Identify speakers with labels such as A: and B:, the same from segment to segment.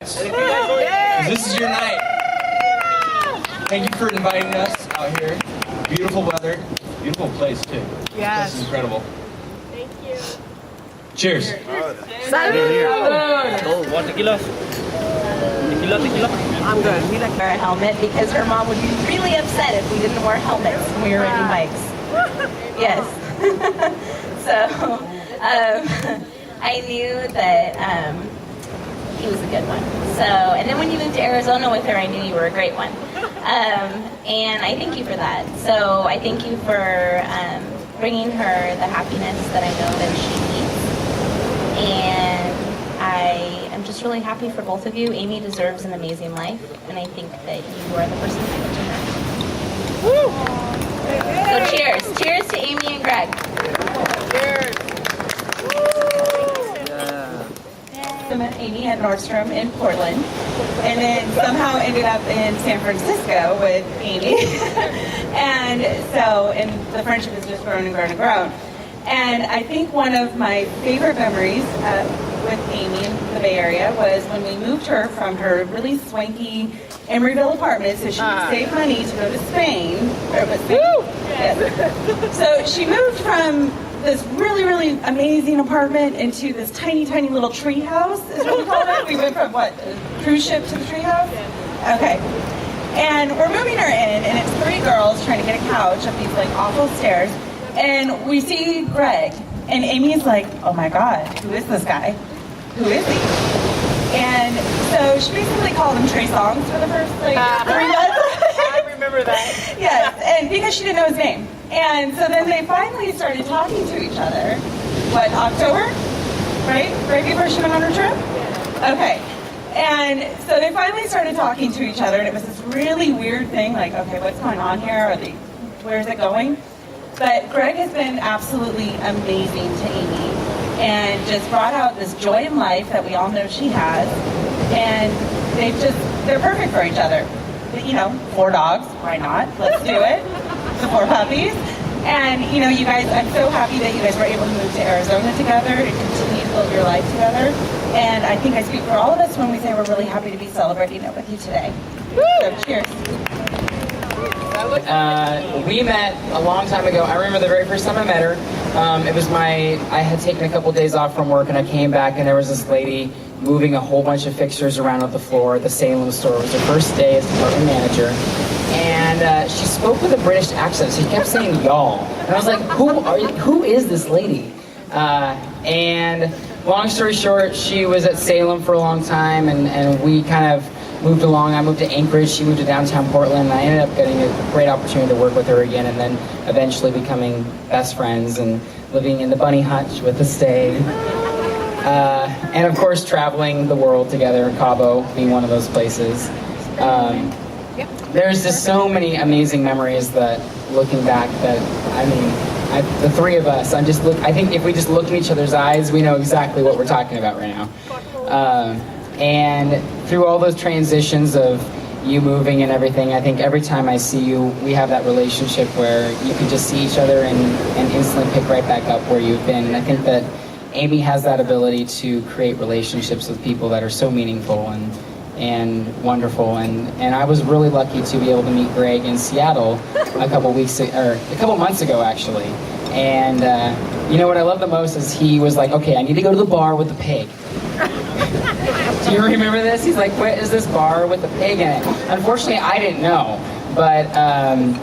A: This is your night. Thank you for inviting us out here. Beautiful weather, beautiful place too.
B: Yes.
A: This is incredible.
B: Thank you.
A: Cheers.
C: Oh, 1 tequila. Tequila.
B: I'm good. We like
D: Wear a helmet because her mom would be really upset if we didn't wear helmets when we were riding bikes. Yes. So I knew that he was a good one. So, and then when you moved to Arizona with her, I knew you were a great one. And I thank you for that. So I thank you for bringing her the happiness that I know that she needs. And I am just really happy for both of you. Amy deserves an amazing life, and I think that you are the person to give it to her. So cheers. Cheers to Amy and Greg.
E: I met Amy at Nordstrom in Portland, and then somehow ended up in San Francisco with Amy. And the friendship has just grown and grown and grown. And I think one of my favorite memories with Amy in the Bay Area was when we moved her from her really swanky Emeryville apartment so she could save money to go to Spain. Yes. So she moved from this really, really amazing apartment into this tiny, tiny little tree house, is what we call it. We went from what, a cruise ship to the tree house? Okay. And we're moving her in, and it's 3 girls trying to get a couch up these like awful stairs. And we see Greg, and Amy's like, oh my God, who is this guy? Who is he? And so she basically called him Trey Songz for the first 3 months.
B: I remember that.
E: Yes, and because she didn't know his name. And so then they finally started talking to each other. What, October? Right? Right before she went on her trip? Okay. And so they finally started talking to each other, and it was this really weird thing, like, okay, what's going on here? Where's it going? But Greg has been absolutely amazing to Amy and just brought out this joy in life that we all know she has. And they're perfect for each other. But, 4 dogs, why not? Let's do it. The 4 puppies. And, you guys, I'm so happy that you guys were able to move to Arizona together and continue to build your life together. And I think I speak for all of us when we say we're really happy to be celebrating it with you today. So, cheers.
F: We met a long time ago. I remember the very first time I met her. I had taken a couple days off from work, and I came back, and there was this lady moving a whole bunch of fixtures around on the floor at the Salem store. It was her first day as department manager. And she spoke with a British accent. She kept saying y'all. And I was like, who is this lady? And long story short, she was at Salem for a long time, and we kind of moved along. I moved to Anchorage, she moved to downtown Portland, and I ended up getting a great opportunity to work with her again, and then eventually becoming best friends and living in the bunny hutch with the stay. And of course, traveling the world together, Cabo being one of those places. There's just so many amazing memories that, looking back, the 3 of us, I think if we just look in each other's eyes, we know exactly what we're talking about right now. And through all those transitions of you moving and everything, I think every time I see you, we have that relationship where you can just see each other and instantly pick right back up where you've been. And I think that Amy has that ability to create relationships with people that are so meaningful and wonderful. And I was really lucky to be able to meet Greg in Seattle a couple months ago, actually. And what I love the most is he was like, okay, I need to go to the bar with the pig. Do you remember this? He's like, what is this bar with the pig in it? Unfortunately, I didn't know. But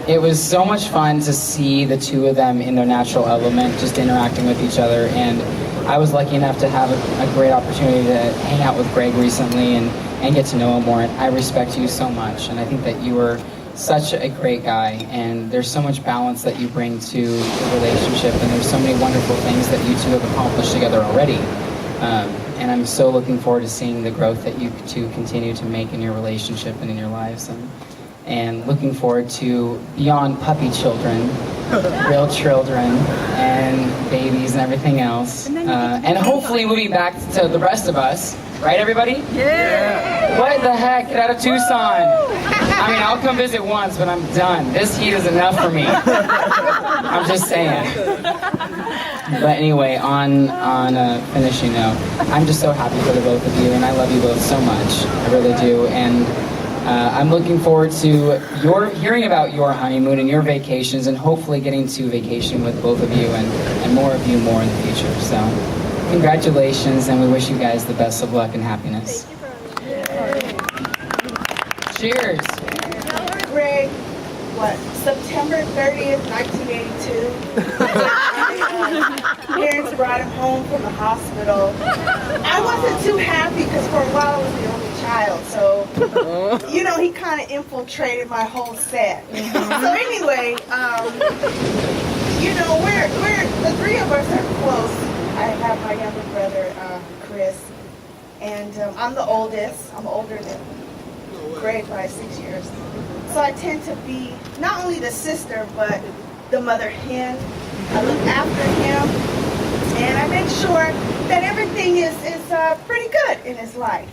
F: it was so much fun to see the 2 of them in their natural element, just interacting with each other. And I was lucky enough to have a great opportunity to hang out with Greg recently and get to know him more. And I respect you so much. And I think that you are such a great guy. And there's so much balance that you bring to the relationship. And there's so many wonderful things that you 2 have accomplished together already. And I'm so looking forward to seeing the growth that you 2 continue to make in your relationship and in your lives. And looking forward to beyond puppy children, real children, and babies and everything else. And hopefully moving back to the rest of us. Right, everybody? Yeah! What the heck? Get out of Tucson! I mean, I'll come visit once, but I'm done. This heat is enough for me. I'm just saying. But anyway, on a finishing note, I'm just so happy for the both of you, and I love you both so much. I really do. And I'm looking forward to hearing about your honeymoon and your vacations, and hopefully getting to vacation with both of you and more of you more in the future. So congratulations, and we wish you guys the best of luck and happiness. Cheers.
G: Greg, what, September 30th, 1982. Parents brought him home from the hospital. I wasn't too happy because for a while I was the only child, so, you know, he kind of infiltrated my whole set. So anyway, you know, we're the three of us are close. I have my younger brother, Chris, and I'm the oldest. I'm older than Greg by 6 years. So I tend to be not only the sister, but the mother hen. I look after him, and I make sure that everything is pretty good in his life.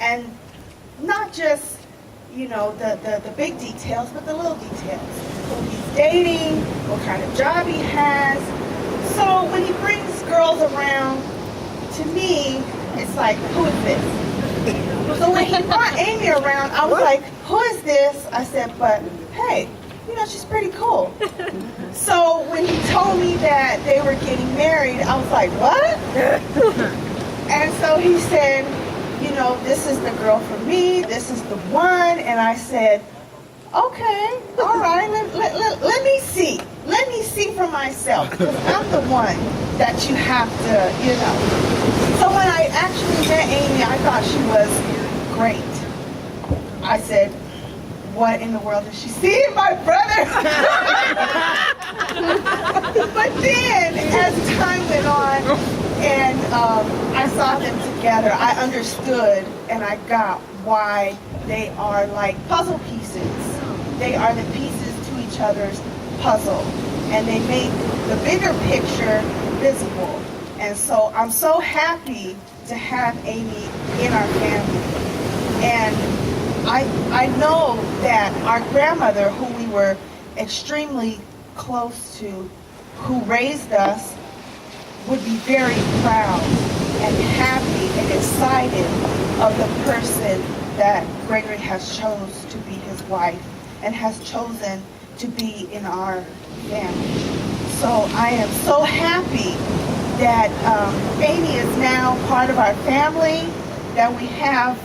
G: And not just, you know, the big details, but the little details. Who he's dating, what kind of job he has. So when he brings girls around, to me, it's like, who is this? So when he brought Amy around, I was like, who is this? I said, but hey, you know, she's pretty cool. So when he told me that they were getting married, I was like, what? And so he said, you know, this is the girl for me, this is the one. And I said, okay, all right, let me see. Let me see for myself, because I'm the one that you have to, you know. So when I actually met Amy, I thought she was great. I said, what in the world does she see in my brother? But then, as time went on, and I saw them together, I understood and I got why they are like puzzle pieces. They are the pieces to each other's puzzle, and they make the bigger picture visible. And so I'm so happy to have Amy in our family. And I know that our grandmother, who we were extremely close to, who raised us, would be very proud and happy and excited of the person that Gregory has chose to be his wife and has chosen to be in our family. So I am so happy that Amy is now part of our family, that we have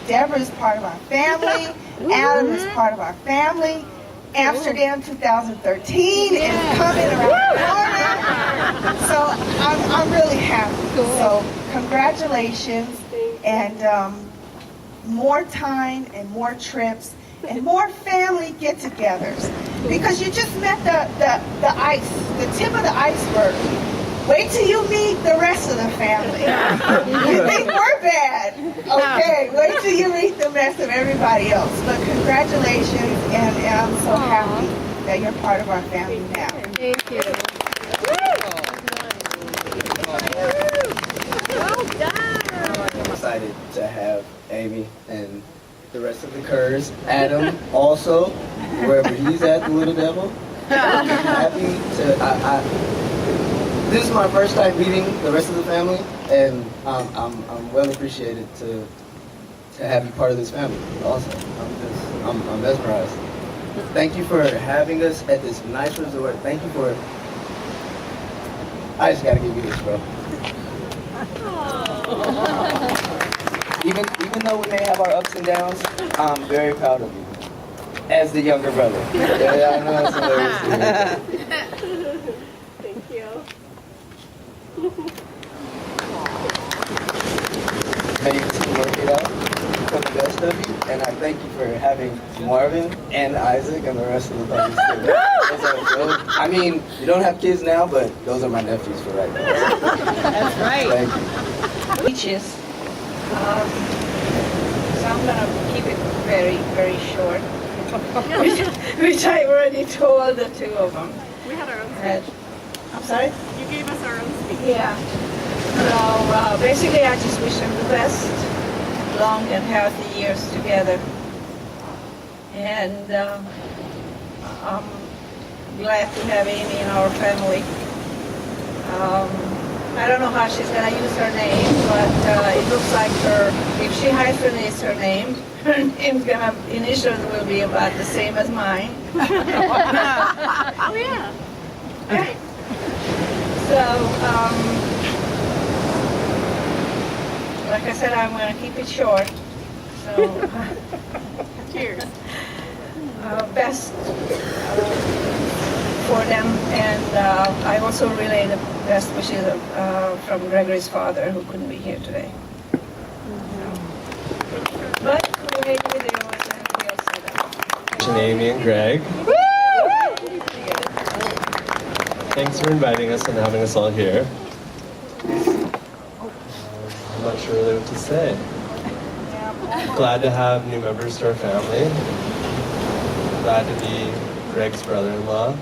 G: Deborah is part of our family, Adam is part of our family, Amsterdam 2013 is coming around the corner. So I'm really happy. So congratulations, and more time and more trips and more family get-togethers, because you just met the tip of the iceberg. Wait till you meet the rest of the family. You think we're bad. Okay, wait till you meet the rest of everybody else. But congratulations, and I'm so happy that you're part of our family now.
B: Thank you. Well done.
H: I'm excited to have Amy and the rest of the Kerrs. Adam also, wherever he's at, the little devil. I'm happy to. This is my first time meeting the rest of the family, and I'm well appreciated to have you part of this family. Also, I'm mesmerized. Thank you for having us at this nice resort. Thank you for. I just gotta give you this, bro. Even though we may have our ups and downs, I'm very proud of you as the younger brother. Yeah, I know it's hilarious.
B: Thank you.
H: May you two work it out for the best of you, and I thank you for having Marvin and Isaac and the rest of the puppies too. I mean, you don't have kids now, but those are my nephews for right now.
B: That's right.
H: Thank you.
I: Beaches. So I'm gonna keep it very, very short, which I already told the two of them.
B: We had our own speech.
I: I'm sorry?
B: You gave us our own speech.
I: Yeah. So basically I just wish them the best, long and healthy years together. And I'm glad to have Amy in our family. I don't know how she's gonna use her name, but it looks like if she hyphenates her name, her name's gonna, initials will be about the same as mine.
B: Oh, yeah.
I: So, like I said, I'm gonna keep it short. So,
B: Cheers.
I: best for them, and I also relay the best wishes from Gregory's father, who couldn't be here today. But relay with you, and we'll say that.
J: Amy and Greg. Thanks for inviting us and having us all here. I'm not sure really what to say. Glad to have new members to our family. Glad to be Greg's brother-in-law.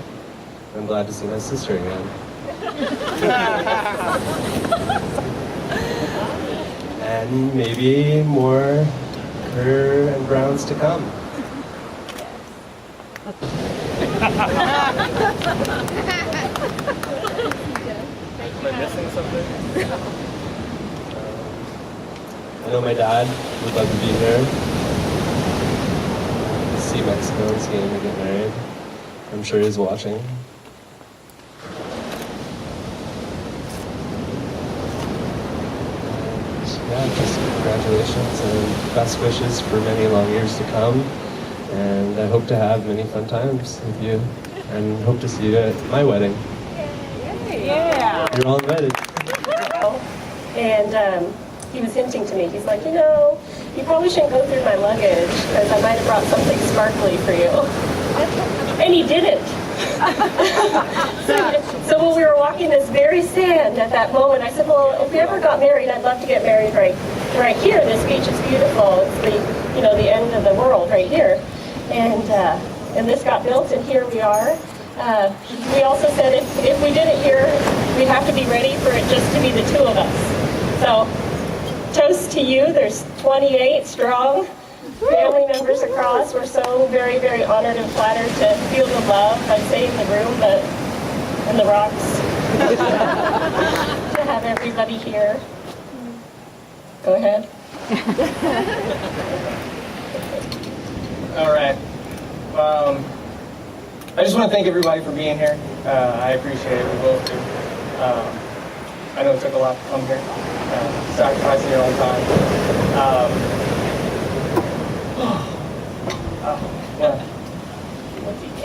J: I'm glad to see my sister again. And maybe more Kerr and Browns to come.
C: Am I missing something?
J: I know my dad would love to be here. See Mexico and see him get married. I'm sure he's watching. Yeah, just congratulations and best wishes for many long years to come. And I hope to have many fun times with you. And hope to see you at my wedding.
B: Yeah.
J: You're all invited.
K: And he was hinting to me, he's like, you probably shouldn't go through my luggage because I might have brought something sparkly for you. And he didn't. So when we were walking this very sand at that moment, I said, well, if we ever got married, I'd love to get married right here. This beach is beautiful. It's the end of the world right here. And this got built, and here we are. We also said if we did it here, we'd have to be ready for it just to be the two of us. So, toast to you. There's 28 strong family members across. We're so very, very honored and flattered to feel the love, I'd say, in the room, and the rocks. To have everybody here. Go ahead.
A: All right. I just want to thank everybody for being here. I appreciate it. We both do. I know it took a lot to come here, sacrificing your own time. Yeah.